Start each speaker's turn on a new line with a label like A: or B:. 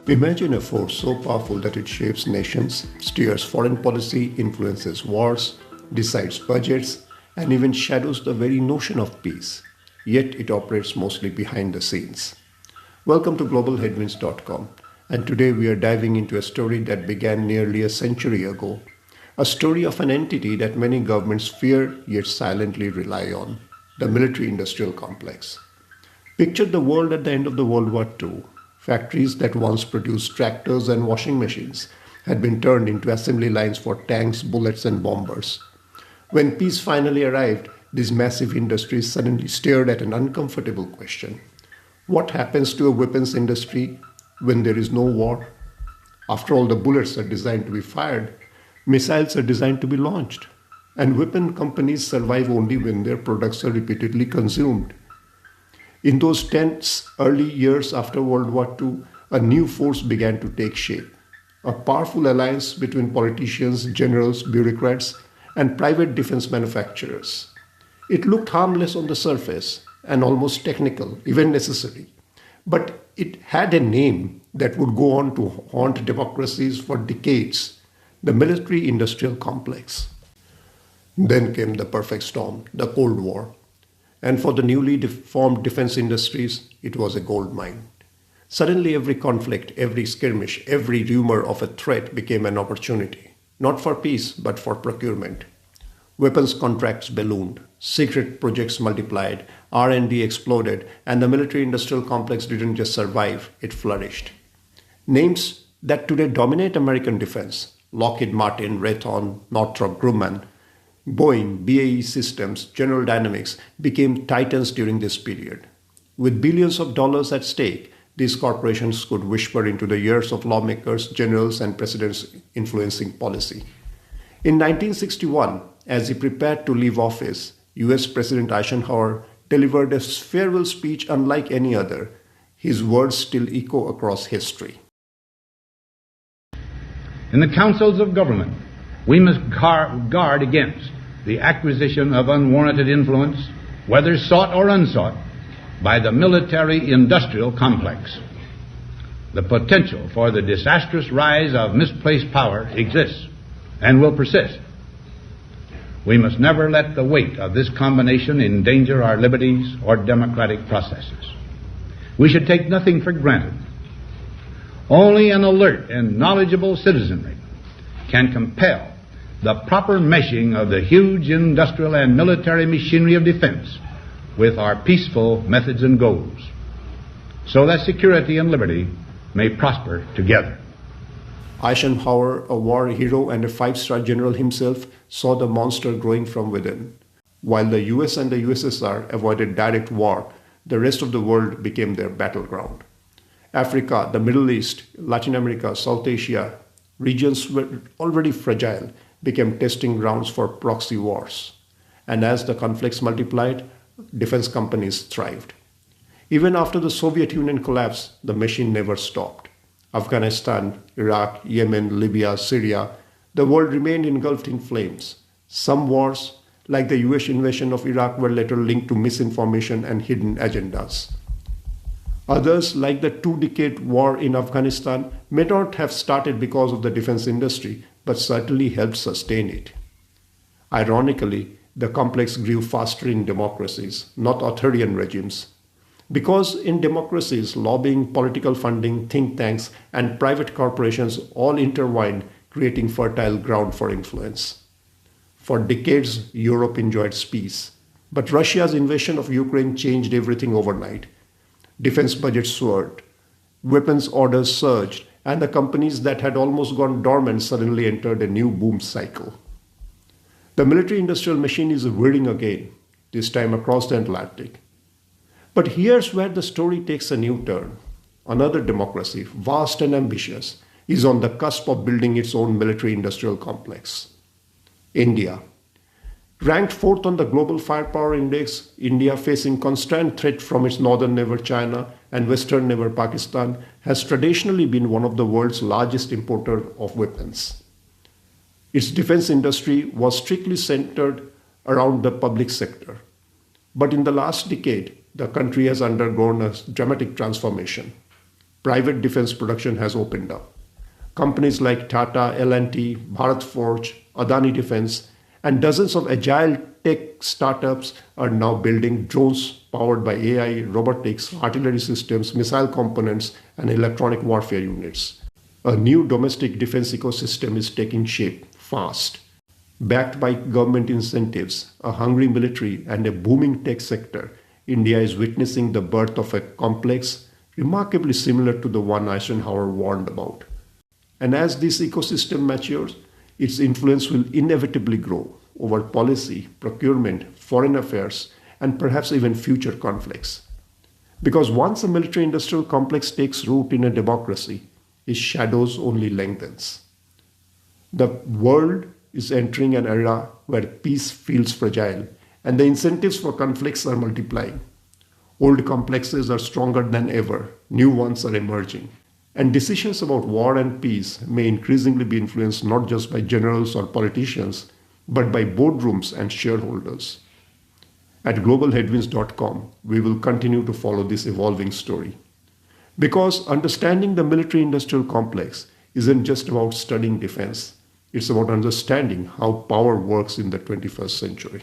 A: Imagine a force so powerful that it shapes nations, steers foreign policy, influences wars, decides budgets, and even shadows the very notion of peace. Yet it operates mostly behind the scenes. Welcome to globalheadwinds.com, and today we are diving into a story that began nearly a century ago. A story of an entity that many governments fear yet silently rely on, the military industrial complex. Picture the world at the end of the World War II. Factories that once produced tractors and washing machines had been turned into assembly lines for tanks, bullets, and bombers. When peace finally arrived, these massive industries suddenly stared at an uncomfortable question. What happens to a weapons industry when there is no war? After all, the bullets are designed to be fired, missiles are designed to be launched, and weapon companies survive only when their products are repeatedly consumed. In those tense early years after World War II, a new force began to take shape. A powerful alliance between politicians, generals, bureaucrats, and private defense manufacturers. It looked harmless on the surface and almost technical, even necessary. But it had a name that would go on to haunt democracies for decades, the military industrial complex. Then came the perfect storm, the Cold War. And for the newly formed defense industries, it was a gold mine. Suddenly, every conflict, every skirmish, every rumor of a threat became an opportunity, not for peace, but for procurement. Weapons contracts ballooned, secret projects multiplied, R&D exploded, and the military-industrial complex didn't just survive, it flourished. Names that today dominate American defense, Lockheed Martin, Raytheon, Northrop Grumman, Boeing, BAE Systems, General Dynamics became titans during this period. With billions of dollars at stake, these corporations could whisper into the ears of lawmakers, generals, and presidents influencing policy. In 1961, as he prepared to leave office, US President Eisenhower delivered a farewell speech unlike any other. His words still echo across history.
B: In the councils of government, we must guard against the acquisition of unwarranted influence, whether sought or unsought, by the military-industrial complex. The potential for the disastrous rise of misplaced power exists and will persist. We must never let the weight of this combination endanger our liberties or democratic processes. We should take nothing for granted. Only an alert and knowledgeable citizenry can compel the proper meshing of the huge industrial and military machinery of defense with our peaceful methods and goals, so that security and liberty may prosper together.
A: Eisenhower, a war hero and a five-star general himself, saw the monster growing from within. While the US and the USSR avoided direct war, the rest of the world became their battleground. Africa, the Middle East, Latin America, South Asia, regions were already fragile, became testing grounds for proxy wars. And as the conflicts multiplied, defense companies thrived. Even after the Soviet Union collapsed, the machine never stopped. Afghanistan, Iraq, Yemen, Libya, Syria, the world remained engulfed in flames. Some wars, like the US invasion of Iraq, were later linked to misinformation and hidden agendas. Others, like the two-decade war in Afghanistan, may not have started because of the defense industry, but certainly helped sustain it. Ironically, the complex grew faster in democracies, not authoritarian regimes. Because in democracies, lobbying, political funding, think tanks, and private corporations all intertwined, creating fertile ground for influence. For decades, Europe enjoyed peace. But Russia's invasion of Ukraine changed everything overnight. Defense budgets soared, weapons orders surged, and the companies that had almost gone dormant suddenly entered a new boom cycle. The military-industrial machine is whirring again, this time across the Atlantic. But here's where the story takes a new turn. Another democracy, vast and ambitious, is on the cusp of building its own military-industrial complex. India. Ranked fourth on the global firepower index, India, facing constant threat from its northern neighbor China and western neighbor Pakistan, has traditionally been one of the world's largest importers of weapons. Its defense industry was strictly centered around the public sector. But in the last decade, the country has undergone a dramatic transformation. private defense production has opened up. Companies like Tata, L&T, Bharat Forge, Adani Defence, and dozens of agile tech startups are now building drones powered by AI, robotics, artillery systems, missile components, and electronic warfare units. A new domestic defense ecosystem is taking shape fast. Backed by government incentives, a hungry military, and a booming tech sector, India is witnessing the birth of a complex, remarkably similar to the one Eisenhower warned about. And as this ecosystem matures, its influence will inevitably grow over policy, procurement, foreign affairs, and perhaps even future conflicts. Because once a military industrial complex takes root in a democracy, its shadows only lengthens. The world is entering an era where peace feels fragile and the incentives for conflicts are multiplying. Old complexes are stronger than ever, new ones are emerging. And decisions about war and peace may increasingly be influenced not just by generals or politicians, but by boardrooms and shareholders. At globalheadwinds.com, we will continue to follow this evolving story. Because understanding the military industrial complex isn't just about studying defense, it's about understanding how power works in the 21st century.